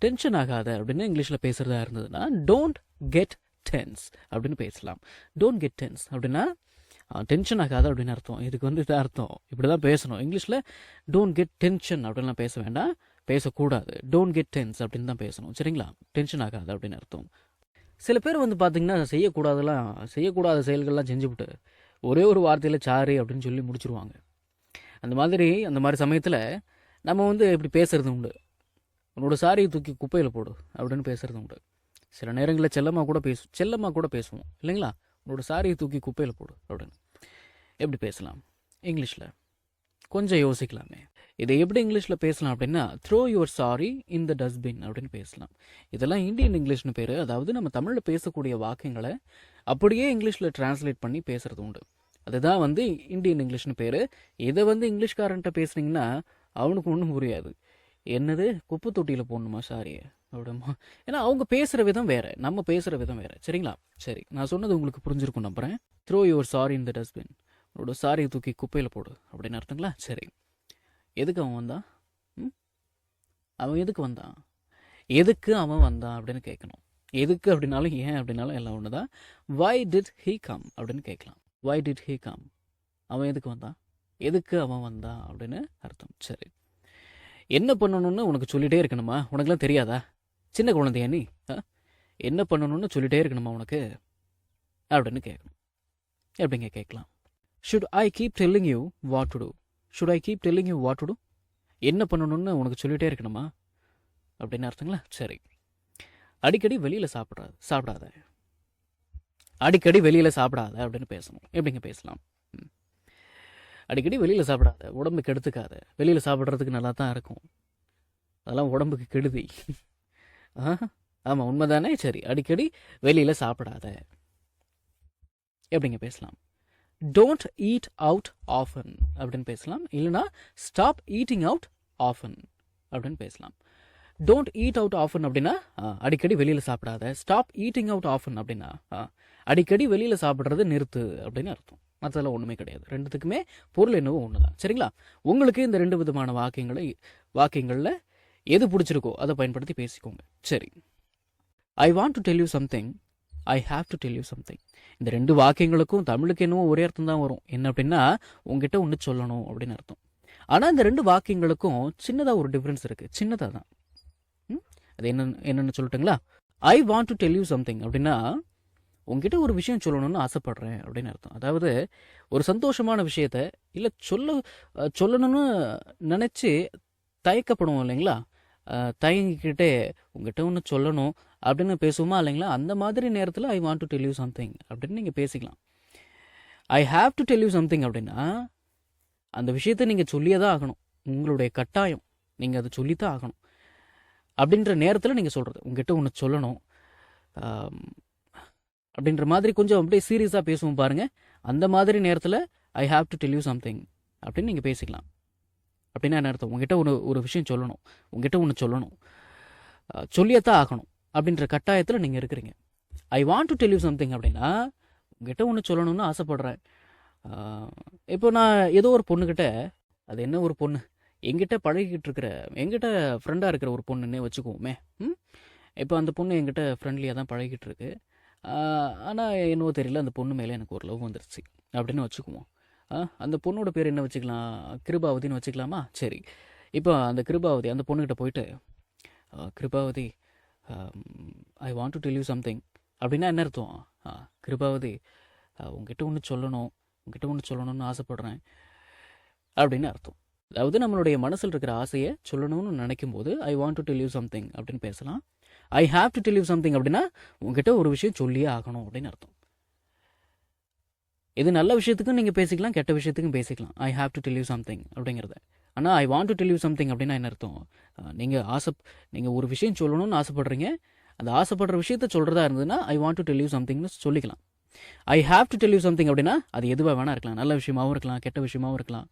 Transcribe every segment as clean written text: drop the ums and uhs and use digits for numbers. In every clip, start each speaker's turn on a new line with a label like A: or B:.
A: Tension ஆகாத அப்படின்னு இங்கிலீஷில் பேசுகிறதா இருந்ததுன்னா டோன்ட் கெட் டென்ஸ் அப்படின்னு பேசலாம். டோன்ட் கெட் டென்ஸ் அப்படின்னா டென்ஷன் ஆகாத அப்படின்னு அர்த்தம். இதுக்கு இதான் அர்த்தம், இப்படி தான் பேசணும். இங்கிலீஷில் டோன்ட் கெட் டென்ஷன் அப்படின்லாம் பேச வேண்டாம், பேசக்கூடாது. டோன்ட் கெட் டென்ஸ் அப்படின்னு தான் பேசணும், சரிங்களா? டென்ஷன் ஆகாது அப்படின்னு அர்த்தம். சில பேர் பார்த்தீங்கன்னா செய்யக்கூடாத செயல்கள்லாம் செஞ்சுவிட்டு ஒரே ஒரு வார்த்தையில் சாரு அப்படின்னு சொல்லி முடிச்சுருவாங்க. அந்த மாதிரி சமயத்தில் நம்ம இப்படி பேசுகிறது உண்டு. உன்னோட சாரியை தூக்கி குப்பையில் போடு அப்படின்னு பேசுகிறது உண்டு. சில நேரங்களில் செல்லமாக கூட பேசுவோம் இல்லைங்களா? உன்னோட சாரியை தூக்கி குப்பையில் போடு அப்படின்னு எப்படி பேசலாம் இங்கிலீஷில்? கொஞ்சம் யோசிக்கலாமே. இதை எப்படி இங்கிலீஷில் பேசலாம் அப்படின்னா throw your sorry in the dustbin அப்படின்னு பேசலாம். இதெல்லாம் இந்தியன் இங்கிலீஷ்னு பேர். அதாவது நம்ம தமிழில் பேசக்கூடிய வாக்கியங்களை அப்படியே இங்கிலீஷில் டிரான்ஸ்லேட் பண்ணி பேசுகிறது உண்டு. அதுதான் இந்தியன் இங்கிலீஷ்னு பேர். இதை இங்கிலீஷ்காரன்ட்ட பேசுனீங்கன்னா அவனுக்கு ஒன்றும் புரியாது. என்னது குப்பை தொட்டியில் போடணுமா சாரியை அப்படிமா? ஏன்னா அவங்க பேசுகிற விதம் வேறு, நம்ம பேசுகிற விதம் வேறு, சரிங்களா? சரி, நான் சொன்னது உங்களுக்கு புரிஞ்சிருக்கும் நம்புகிறேன். Throw your sorry in the dustbin, உன்னோட சாரியை தூக்கி குப்பையில் போடு அப்படின்னு அர்த்தங்களா? சரி, எதுக்கு அவன் வந்தான்? அவன் எதுக்கு அவன் வந்தான் அப்படின்னு கேட்கணும். எதுக்கு அப்படின்னாலும் ஏன் அப்படின்னாலும் எல்லாம் ஒன்று தான். வை டிட் ஹீ கம் அப்படின்னு கேட்கலாம். வை டிட் ஹீ கம், அவன் எதுக்கு வந்தான், எதுக்கு அவன் வந்தான் அப்படின்னு அர்த்தம். சரி, என்ன பண்ணணும்னு உனக்கு சொல்லிகிட்டே இருக்கணுமா? உனக்குலாம் தெரியாதா? சின்ன குழந்தையா நீ? என்ன பண்ணணும்னு சொல்லிகிட்டே இருக்கணுமா உனக்கு அப்படின்னு கேட்கணும். எப்படிங்க கேட்கலாம்? Should I keep telling you what to do? Should I keep telling you what to do? என்ன பண்ணணும்னு உனக்கு சொல்லிகிட்டே இருக்கணுமா அப்படின்னு அர்த்தங்களா? சரி, அடிக்கடி வெளியில் சாப்பிடாத அடிக்கடி வெளியில் சாப்பிடாத அப்படின்னு பேசணும். எப்படிங்க பேசலாம்? அடிக்கடி வெளியில் சாப்பிடாத, உடம்புக்கு எடுத்துக்காத. வெளியில் சாப்பிட்றதுக்கு நல்லா தான் இருக்கும், அதெல்லாம் உடம்புக்கு கெடுதி. ஆமாம், உண்மைதானே? சரி, அடிக்கடி வெளியில் சாப்பிடாத எப்படிங்க பேசலாம்? டோன்ட் ஈட் அவுட் ஆஃபன் அப்படின்னு பேசலாம். இல்லைனா ஸ்டாப் ஈட்டிங் அவுட் ஆஃபன் அப்படின்னு பேசலாம். டோன்ட் ஈட் அவுட் ஆஃபன் அப்படின்னா அடிக்கடி வெளியில் சாப்பிடாத. ஸ்டாப் ஈட்டிங் அவுட் ஆஃபன் அப்படின்னா அடிக்கடி வெளியில் சாப்பிட்றது நிறுத்து அப்படின்னு அர்த்தம். மற்றதெல்லாம் ஒன்றுமே கிடையாது. ரெண்டுத்துக்குமே பொருள் என்னவோ ஒன்று தான், சரிங்களா? உங்களுக்கு இந்த 2 விதமான வாக்கியங்களில் எது பிடிச்சிருக்கோ அதை பயன்படுத்தி பேசிக்கோங்க. சரி, ஐ want to tell you something, I have to tell you something. இந்த 2 வாக்கியங்களுக்கும் தமிழுக்கு என்னவோ ஒரே அர்த்தம் தான் வரும். என்ன அப்படின்னா உங்ககிட்ட ஒன்று சொல்லணும் அப்படின்னு அர்த்தம். ஆனால் இந்த 2 வாக்கியங்களுக்கும் சின்னதாக ஒரு டிஃப்ரென்ஸ் இருக்குது. சின்னதாக தான். அது என்னென்னு சொல்லட்டுங்களா? ஐ want to tell you something அப்படின்னா உங்ககிட்ட ஒரு விஷயம் சொல்லணும்னு ஆசைப்படுறேன் அப்படின்னு அர்த்தம். அதாவது ஒரு சந்தோஷமான விஷயத்த இல்லை சொல்லணும்னு நினச்சி தயக்கப்படுவோம் இல்லைங்களா? தயங்கிக்கிட்டே உங்ககிட்ட ஒன்று சொல்லணும் அப்படின்னு பேசுவோமா இல்லைங்களா? அந்த மாதிரி நேரத்தில் ஐ want to tell you something அப்படின்னு நீங்கள் பேசிக்கலாம். ஐ have to tell you something அப்படின்னா அந்த விஷயத்தை நீங்கள் சொல்லியே தான் ஆகணும், உங்களுடைய கட்டாயம், நீங்கள் அதை சொல்லித்தான் ஆகணும். அப்படின்ற நேரத்தில் நீங்கள் சொல்கிறது உங்ககிட்ட ஒன்று சொல்லணும் அப்படின்ற மாதிரி கொஞ்சம் அப்படியே சீரியஸாக பேசுவோம் பாருங்கள். அந்த மாதிரி நேரத்தில் ஐ have to tell you something அப்படின்னு நீங்கள் பேசிக்கலாம். அப்படின்னா என்ன அர்த்தம்? உங்ககிட்ட ஒரு விஷயம் சொல்லணும், உங்ககிட்ட ஒன்று சொல்லணும், சொல்லியத்தான் ஆகணும் அப்படின்ற கட்டாயத்தில் நீங்கள் இருக்கிறீங்க. ஐ want to tell you something அப்படின்னா உங்ககிட்ட ஒன்று சொல்லணும்னு ஆசைப்படுறேன். இப்போ நான் ஏதோ ஒரு பொண்ணுக்கிட்ட, அது என்ன ஒரு பொண்ணு, எங்கிட்ட பழகிக்கிட்டு இருக்கிற, எங்கிட்ட ஃப்ரெண்டாக இருக்கிற ஒரு பொண்ணுன்னே வச்சுக்குவோமே. இப்போ அந்த பொண்ணு எங்கிட்ட ஃப்ரெண்ட்லியாக தான் பழகிட்டு இருக்கு. ஆனால் என்னவோ தெரியல, அந்த பொண்ணு மேலே எனக்கு ஒரு லவ் வந்துருச்சு அப்படின்னு வச்சுக்குவோம். அந்த பொண்ணோட பேர் என்ன வச்சுக்கலாம்? கிருபாவதின்னு வச்சுக்கலாமா? சரி, இப்போ அந்த கிருபாவதி அந்த பொண்ணுக்கிட்ட போயிட்டு Kirubavathi I want to tell you something அப்படின்னா என்ன அர்த்தம்? கிருபாவதி உங்ககிட்ட ஒன்று சொல்லணும்னு ஆசைப்படுறேன் அப்படின்னு அர்த்தம். அதாவது நம்மளுடைய மனசில் இருக்கிற ஆசையை சொல்லணும்னு நினைக்கும் போது ஐ want to tell you something அப்படின்னு பேசலாம். ஐ have to tell you something அப்படின்னா உங்ககிட்ட ஒரு விஷயம் சொல்லியே ஆகணும் அப்படின்னு அர்த்தம். இது நல்ல விஷயத்துக்கும் நீங்கள் பேசிக்கலாம், கெட்ட விஷயத்துக்கும் பேசிக்கலாம். ஐ have to tell you something அப்படிங்கிறத. ஆனால் ஐ want to tell you something அப்படின்னா என்ன அர்த்தம்? நீங்கள் ஒரு விஷயம் சொல்லணும்னு ஆசைப்படுறீங்க, அந்த ஆசைப்படுற விஷயத்த சொல்கிறதா இருந்ததுன்னா I want to tell you சம்திங்னு சொல்லிக்கலாம். I have to tell you something அப்படின்னா அது எதுவாக வேணா இருக்கலாம், நல்ல விஷயமாகவும் இருக்கலாம், கெட்ட விஷயமாகவும் இருக்கலாம்.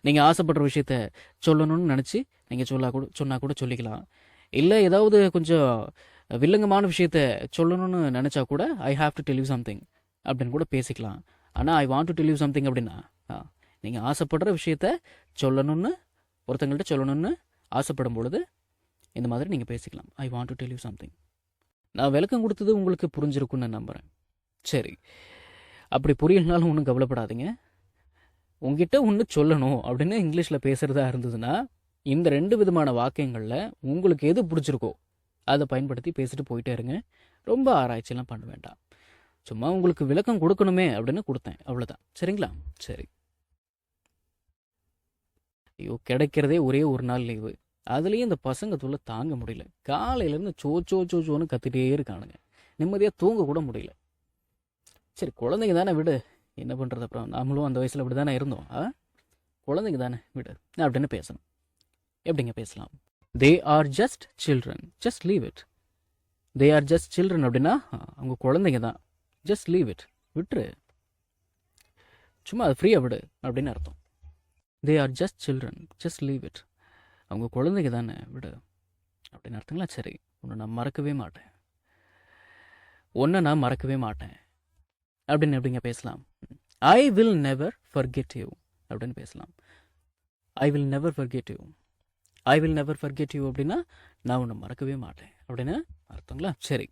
A: நீங்கள் ஆசைப்படுற விஷயத்த சொல்லணும்னு நினச்சி நீங்கள் சொன்னால் கூட சொல்லிக்கலாம். இல்லை ஏதாவது கொஞ்சம் வில்லங்கமான விஷயத்த சொல்லணும்னு நினச்சா கூட ஐ have to tell you something அப்படின்னு கூட பேசிக்கலாம். ஆனால் ஐ want to tell you something அப்படின்னா நீங்கள் ஆசைப்படுற விஷயத்த ஒருத்தங்கள்ட்ட சொல்லணும்னு ஆசைப்படும் பொழுது இந்த மாதிரி நீங்கள் பேசிக்கலாம். ஐ want to tell you something. நான் விளக்கம் கொடுத்தது உங்களுக்கு புரிஞ்சிருக்குன்னு நான் நம்புகிறேன். சரி, அப்படி புரியலனாலும் ஒன்றும் கவலைப்படாதீங்க. உங்ககிட்ட ஒன்று சொல்லணும் அப்படின்னு இங்கிலீஷில் பேசுகிறதா இருந்ததுன்னா இந்த 2 விதமான வாக்கியங்களில் உங்களுக்கு எது பிடிச்சிருக்கோ அதை பயன்படுத்தி பேசிட்டு போயிட்டே இருங்க. ரொம்ப ஆராய்ச்சியெல்லாம் பண்ண வேண்டாம். சும்மா உங்களுக்கு விளக்கம் கொடுக்கணுமே அப்படின்னு கொடுத்தேன், அவ்வளோதான். சரிங்களா? சரி. ஐயோ, கிடைக்கிறதே ஒரே ஒரு நாள் லீவு, அதுலேயும் இந்த பசங்க தொல்லை தாங்க முடியல. காலையிலேருந்து சோன்னு கத்திட்டே இருக்கானுங்க. நிம்மதியாக தூங்க கூட முடியல. சரி, குழந்தைங்க தானே, விடு, என்ன பண்ணுறது. அப்புறம் நாமளும் அந்த வயசில் இப்படி தானே இருந்தோம். குழந்தைங்க தானே, விடு அப்படின்னு பேசணும். எப்படிங்க பேசலாம்? They are just children, just leave it. They are just children அப்படின்னா அவங்க குழந்தைங்க தான். ஜஸ்ட் லீவ் இட், விட்டுரு, சும்மா அது ஃப்ரீயாக விடு அப்படின்னு அர்த்தம். They are just children, just leave it. அவங்க குழந்தைங்க தானே, விடு அப்படின்னு அர்த்தங்களா? சரி, உன்னை நான் மறக்கவே மாட்டேன், அப்படின்னு எப்படிங்க பேசலாம்? I will never forget you அப்படின்னு பேசலாம். I will never forget you. I will never forget you அப்படின்னா நான் உன்னை மறக்கவே மாட்டேன் அப்படின்னு அர்த்தங்களா? சரி,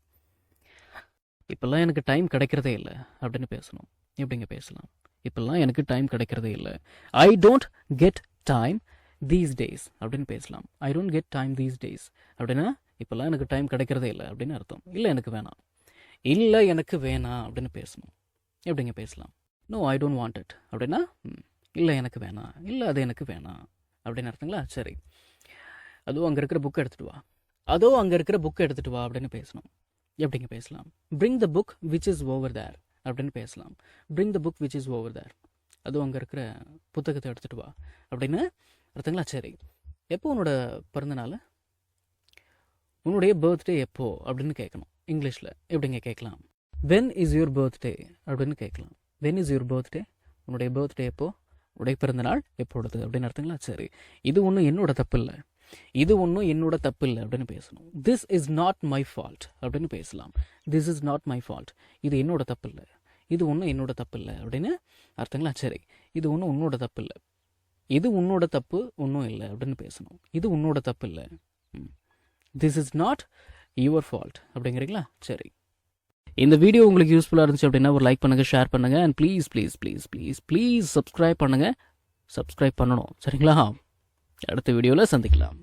A: இப்போல்லாம் எனக்கு டைம் கிடைக்கிறதே இல்லை அப்படின்னு பேசணும். எப்படிங்க பேசலாம்? இப்போல்லாம் எனக்கு டைம் கிடைக்கிறதே இல்லை. I don't get time these days அப்படின்னு பேசலாம். I don't get time these days அப்படின்னா இப்போல்லாம் எனக்கு டைம் கிடைக்கிறதே இல்லை அப்படின்னு அர்த்தம். இல்லை எனக்கு வேணாம் அப்படின்னு பேசணும். எப்படிங்க பேசலாம்? No I don't want it அப்படின்னா இல்லை எனக்கு வேணாம், இல்லை அது எனக்கு வேணாம் அப்படின்னு அர்த்தங்களா? சரி, அதோ அங்கே இருக்கிற புக்கை எடுத்துகிட்டு வா அப்படின்னு பேசணும். எப்படிங்க பேசலாம்? Bring the book which is over there அப்படின்னு பேசலாம். Bring the book which is over there, அதுவும் அங்கே இருக்கிற புத்தகத்தை எடுத்துகிட்டு வா அப்படின்னு அர்த்தங்களா? சரி, எப்போ உன்னோட பிறந்தநாள், உன்னுடைய பர்த்டே எப்போ அப்படின்னு கேட்கணும். இங்கிலீஷில் எப்படிங்க கேட்கலாம்? வென் இஸ் யுவர் பர்த்டே அப்படின்னு கேட்கலாம். வென் இஸ் யுவர் பர்த்டே, உன்னுடைய பர்த்டே எப்போ, உன்னுடைய பிறந்தநாள் எப்பொழுது அப்படின்னு அர்த்தங்களா? சரி, இது ஒன்றும் என்னோட தப்பு இல்லை அப்படின்னு பேசணும். This is not my fault அப்படின்னு பேசலாம். This is not my fault, இது என்னோட தப்பு இல்லை, இது ஒன்றும் என்னோட தப்பு இல்லை அப்படின்னு அர்த்தங்களா? சரி, இது ஒன்றும் உன்னோட தப்பு இல்லை, இது உன்னோட தப்பு ஒன்றும் இல்லை அப்படின்னு பேசணும். இது உன்னோட தப்பு இல்லை, this is not your fault அப்படிங்கிறீங்களா? சரி, இந்த வீடியோ உங்களுக்கு யூஸ்ஃபுல்லாக இருந்துச்சு அப்படின்னா ஒரு லைக் பண்ணுங்கள், ஷேர் பண்ணுங்கள், அண்ட் ப்ளீஸ் சப்ஸ்கிரைப் பண்ணணும். சரிங்களா? அடுத்த வீடியோவில் சந்திக்கலாம்.